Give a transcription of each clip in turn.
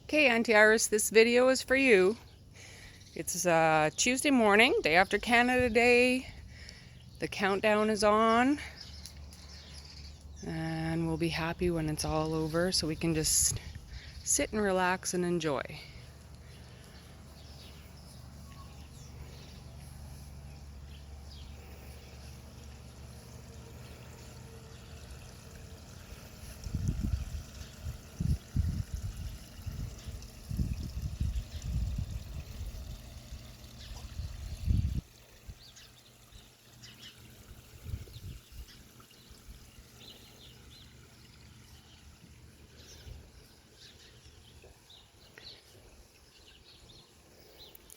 Okay, Auntie Iris, this video is for you. It's Tuesday morning, day after Canada Day. The countdown is on. And we'll be happy when it's all over so we can just sit and relax and enjoy.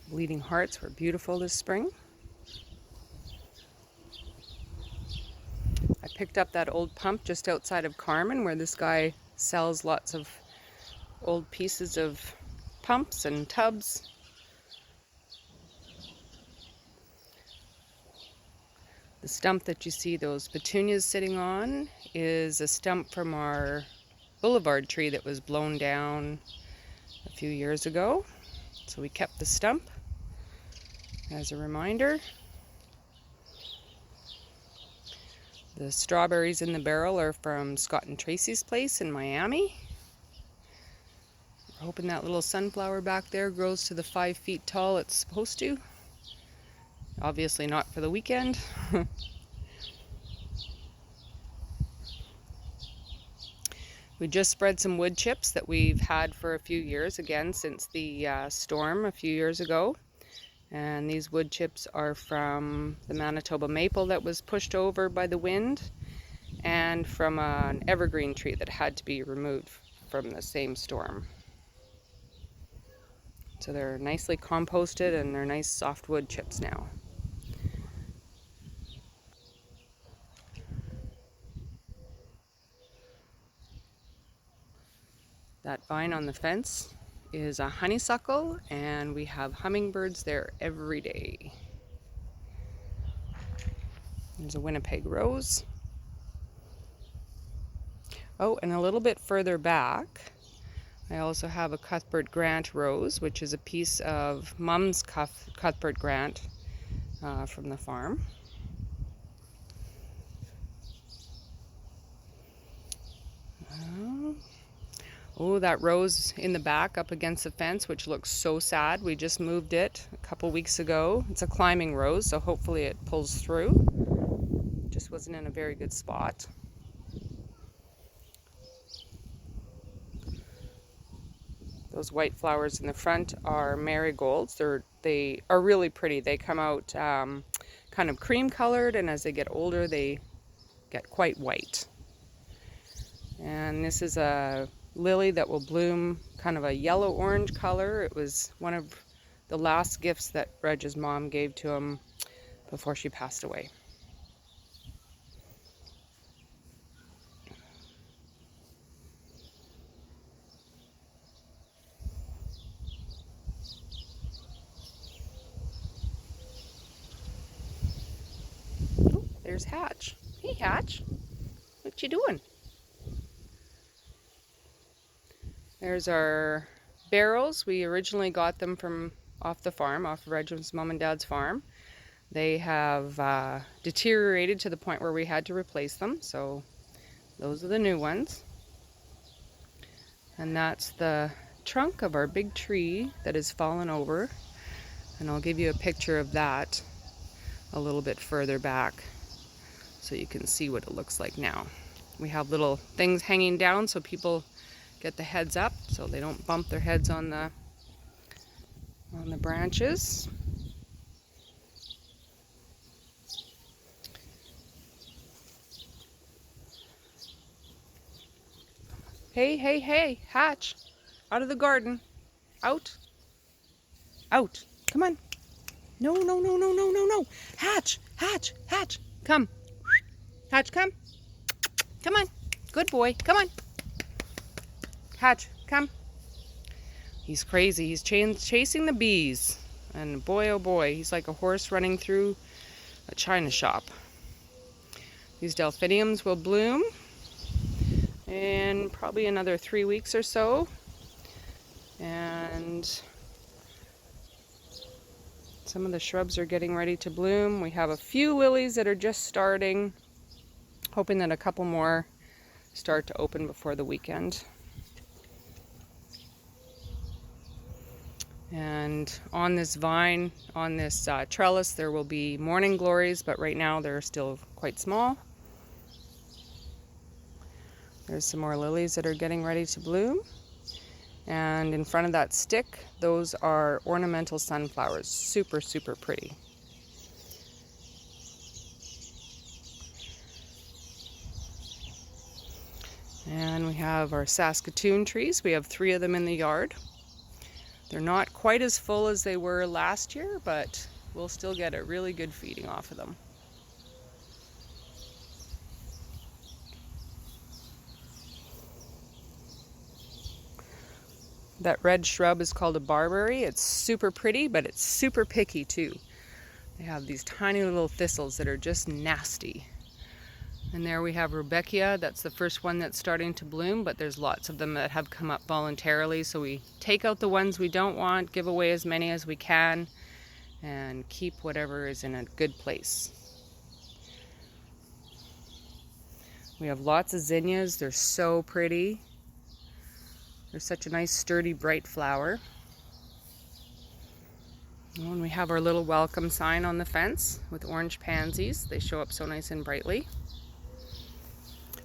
Bleeding hearts were beautiful this spring. I picked up that old pump just outside of Carmen where this guy sells lots of old pieces of pumps and tubs. The stump that you see those petunias sitting on is a stump from our boulevard tree that was blown down a few years ago. So we kept the stump as a reminder. The strawberries in the barrel are from Scott and Tracy's place in Miami. We're hoping that little sunflower back there grows to the 5 feet tall it's supposed to. Obviously not for the weekend. We just spread some wood chips that we've had for a few years, again since the storm a few years ago. And these wood chips are from the Manitoba maple that was pushed over by the wind and from an evergreen tree that had to be removed from the same storm. So they're nicely composted and they're nice soft wood chips now. That vine on the fence is a honeysuckle, and we have hummingbirds there every day. There's a Winnipeg rose. Oh, and a little bit further back, I also have a Cuthbert Grant rose, which is a piece of Mom's Cuthbert Grant from the farm. Oh, that rose in the back up against the fence, which looks so sad. We just moved it a couple weeks ago. It's a climbing rose, so hopefully it pulls through. Just wasn't in a very good spot. Those white flowers in the front are marigolds. They are really pretty. They come out kind of cream colored, and as they get older, they get quite white. And this is a lily that will bloom kind of a yellow-orange color. It was one of the last gifts that Reg's mom gave to him before she passed away. Oh, there's Hatch. Hey, Hatch. What you doing? There's our barrels. We originally got them from off the farm, off of Reg's mom and dad's farm. They have deteriorated to the point where we had to replace them, so those are the new ones. And that's the trunk of our big tree that has fallen over, and I'll give you a picture of that a little bit further back so you can see what it looks like now. We have little things hanging down so people get the heads up so they don't bump their heads on the branches. Hey, hey, hey, Hatch, out of the garden. Out. Out. Come on. No, no, no, no, no, no, no. Hatch, Hatch, Hatch, come. Hatch, come. Come on. Good boy. Come on. Hatch, come. He's crazy. He's chasing the bees. And boy, oh boy, he's like a horse running through a china shop. These delphiniums will bloom in probably another 3 weeks or so. And some of the shrubs are getting ready to bloom. We have a few lilies that are just starting, hoping that a couple more start to open before the weekend. And on this vine, on this trellis, there will be morning glories, but right now they're still quite small. There's some more lilies that are getting ready to bloom. And in front of that stick, those are ornamental sunflowers. Super, super pretty. And we have our Saskatoon trees. We have 3 of them in the yard. They're not quite as full as they were last year, but we'll still get a really good feeding off of them. That red shrub is called a barberry. It's super pretty, but it's super picky too. They have these tiny little thistles that are just nasty. And there we have Rudbeckia. That's the first one that's starting to bloom, but there's lots of them that have come up voluntarily. So we take out the ones we don't want, give away as many as we can, and keep whatever is in a good place. We have lots of zinnias. They're so pretty. They're such a nice, sturdy, bright flower. And we have our little welcome sign on the fence with orange pansies. They show up so nice and brightly.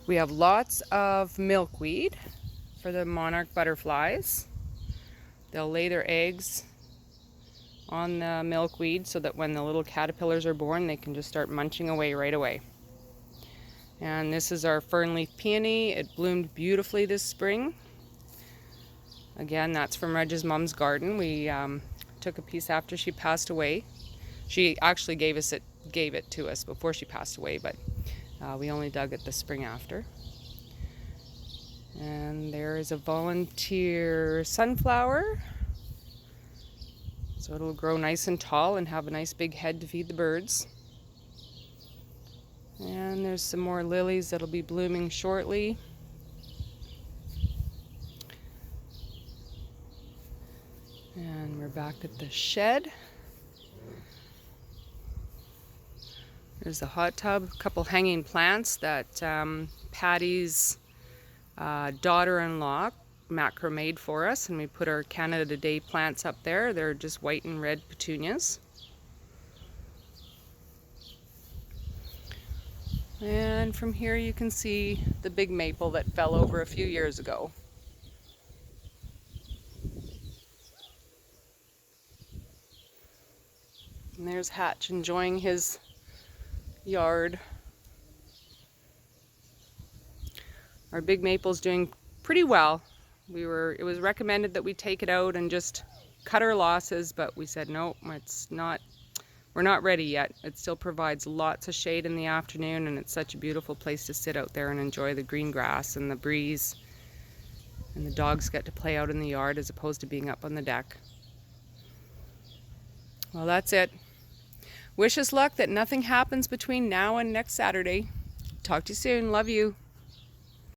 We have lots of milkweed for the monarch butterflies. They'll lay their eggs on the milkweed so that when the little caterpillars are born, they can just start munching away right away. And this is our fernleaf peony. It bloomed beautifully this spring. Again, that's from Reg's mom's garden. We took a piece after she passed away. She actually gave it to us before she passed away, but we only dug it the spring after. And there is a volunteer sunflower. So it'll grow nice and tall and have a nice big head to feed the birds. And there's some more lilies that'll be blooming shortly. And we're back at the shed. There's the hot tub, a couple hanging plants that Patty's daughter-in-law macrameed for us, and we put our Canada Day plants up there. They're just white and red petunias. And from here you can see the big maple that fell over a few years ago. And there's Hatch enjoying his yard. Our big maple's doing pretty well. It was recommended that we take it out and just cut our losses, but we said no, we're not ready yet. It still provides lots of shade in the afternoon, and it's such a beautiful place to sit out there and enjoy the green grass and the breeze. And the dogs get to play out in the yard as opposed to being up on the deck. Well, that's it. Wish us luck that nothing happens between now and next Saturday. Talk to you soon. Love you.